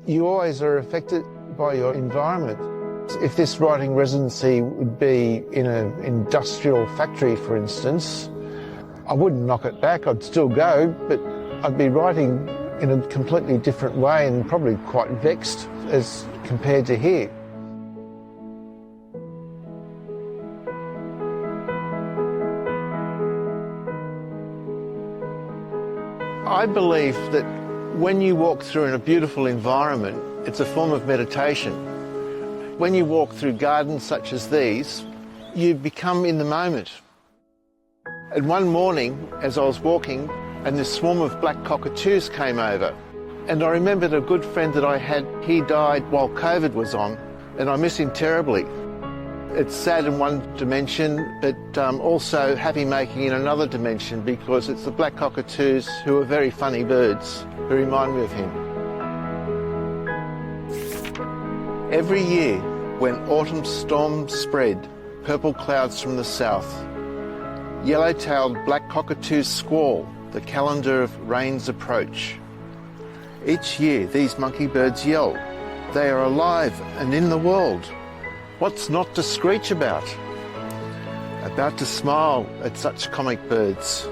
You always are affected by your environment. If this writing residency would be in an industrial factory, for instance, I wouldn't knock it back, I'd still go, but I'd be writing in a completely different way and probably quite vexed as compared to here. I believe that when you walk through in a beautiful environment, it's a form of meditation. When you walk through gardens such as these, you become in the moment. And one morning, as I was walking, and this swarm of black cockatoos came over, and I remembered a good friend that I had. He died while COVID was on, and I miss him terribly. It's sad in one dimension, but also happy-making in another dimension, because it's the black cockatoos who are very funny birds who remind me of him. Every year, when autumn storms spread, purple clouds from the south, yellow-tailed black cockatoos squall the calendar of rain's approach. Each year, these monkey birds yell. They are alive and in the world. What's not to screech about? About to smile at such comic birds,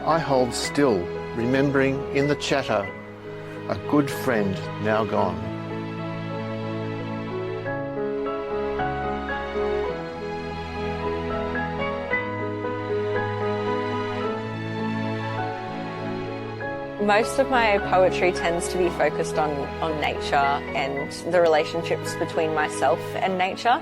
I hold still, remembering in the chatter a good friend now gone. Most of my poetry tends to be focused on nature and the relationships between myself and nature.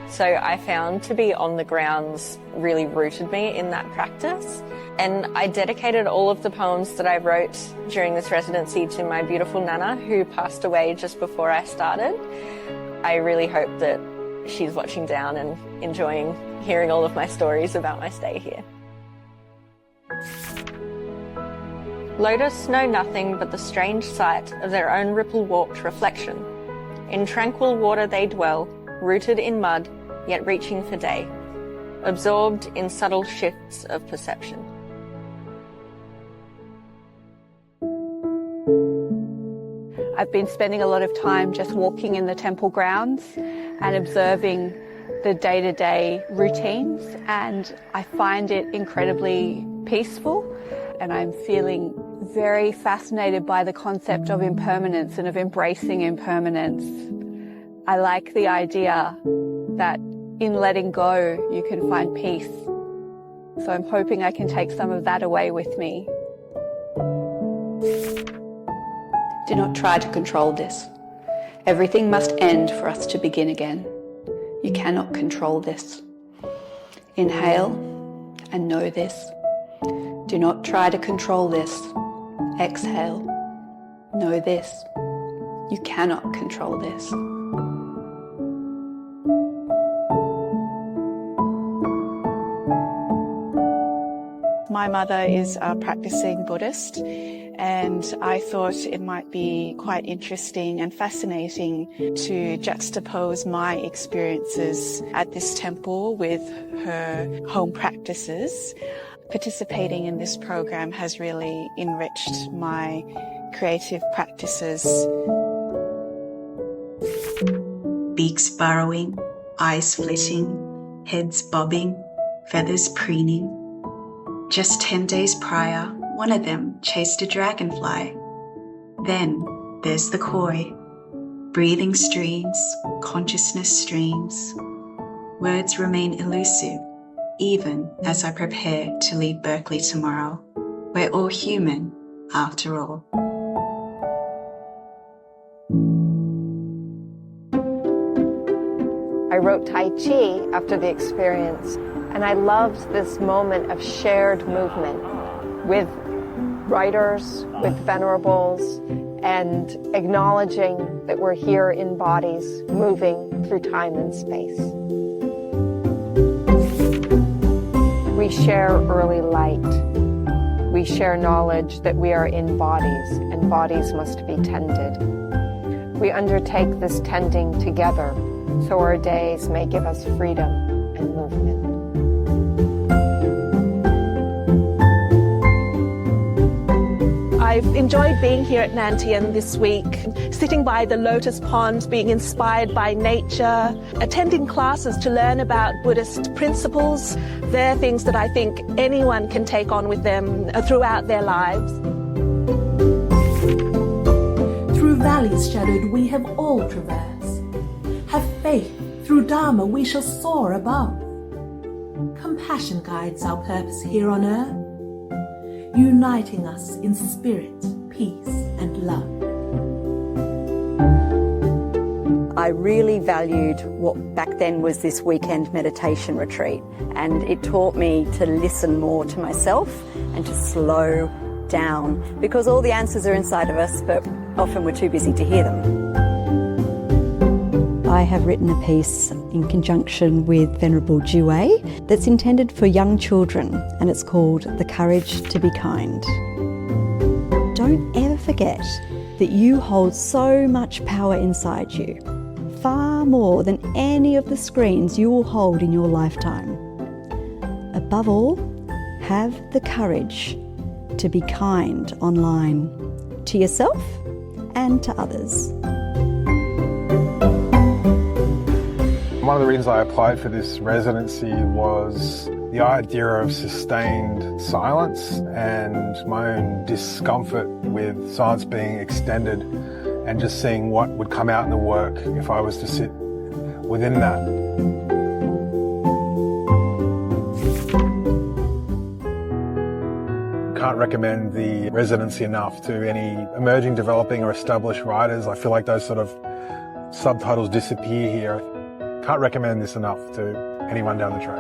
So I found to be on the grounds really rooted me in that practice. And I dedicated all of the poems that I wrote during this residency to my beautiful Nana, who passed away just before I started. I really hope that she's watching down and enjoying hearing all of my stories about my stay here. Lotus know nothing but the strange sight of their own ripple-warped reflection. In tranquil water they dwell, rooted in mud, yet reaching for day, absorbed in subtle shifts of perception. I've been spending a lot of time just walking in the temple grounds and observing the day-to-day routines, and I find it incredibly peaceful, and I'm feeling very fascinated by the concept of impermanence and of embracing impermanence. I like the idea that in letting go you can find peace. So I'm hoping I can take some of that away with me. Do not try to control this. Everything must end for us to begin again. You cannot control this. Inhale and know this. Do not try to control this. Exhale. Know this. You cannot control this. My mother is a practicing Buddhist, and I thought it might be quite interesting and fascinating to juxtapose my experiences at this temple with her home practices. Participating in this program has really enriched my creative practices. Beaks burrowing, eyes flitting, heads bobbing, feathers preening. Just 10 days prior, one of them chased a dragonfly. Then there's the koi. Breathing streams, consciousness streams. Words remain elusive, even as I prepare to leave Berkeley tomorrow. We're all human, after all. I wrote Tai Chi after the experience, and I loved this moment of shared movement with writers, with venerables, and acknowledging that we're here in bodies moving through time and space. We share early light. We share knowledge that we are in bodies, and bodies must be tended. We undertake this tending together, so our days may give us freedom and movement. I I've enjoyed being here at Nan Tien this week, sitting by the lotus ponds, being inspired by nature, attending classes to learn about Buddhist principles. They're things that I think anyone can take on with them throughout their lives. Through valleys shadowed we have all traversed. Have faith, through Dharma we shall soar above. Compassion guides our purpose here on earth, uniting us in spirit, peace and love. I really valued what back then was this weekend meditation retreat, and it taught me to listen more to myself and to slow down, because all the answers are inside of us, but often we're too busy to hear them. I have written a piece in conjunction with Venerable Jue that's intended for young children, and it's called The Courage to Be Kind. Don't ever forget that you hold so much power inside you, far more than any of the screens you will hold in your lifetime. Above all, have the courage to be kind online, to yourself and to others. One of the reasons I applied for this residency was the idea of sustained silence and my own discomfort with silence being extended, and just seeing what would come out in the work if I was to sit within that. Can't recommend the residency enough to any emerging, developing or established writers. I feel like those sort of subtitles disappear here. Can't recommend this enough to anyone down the track.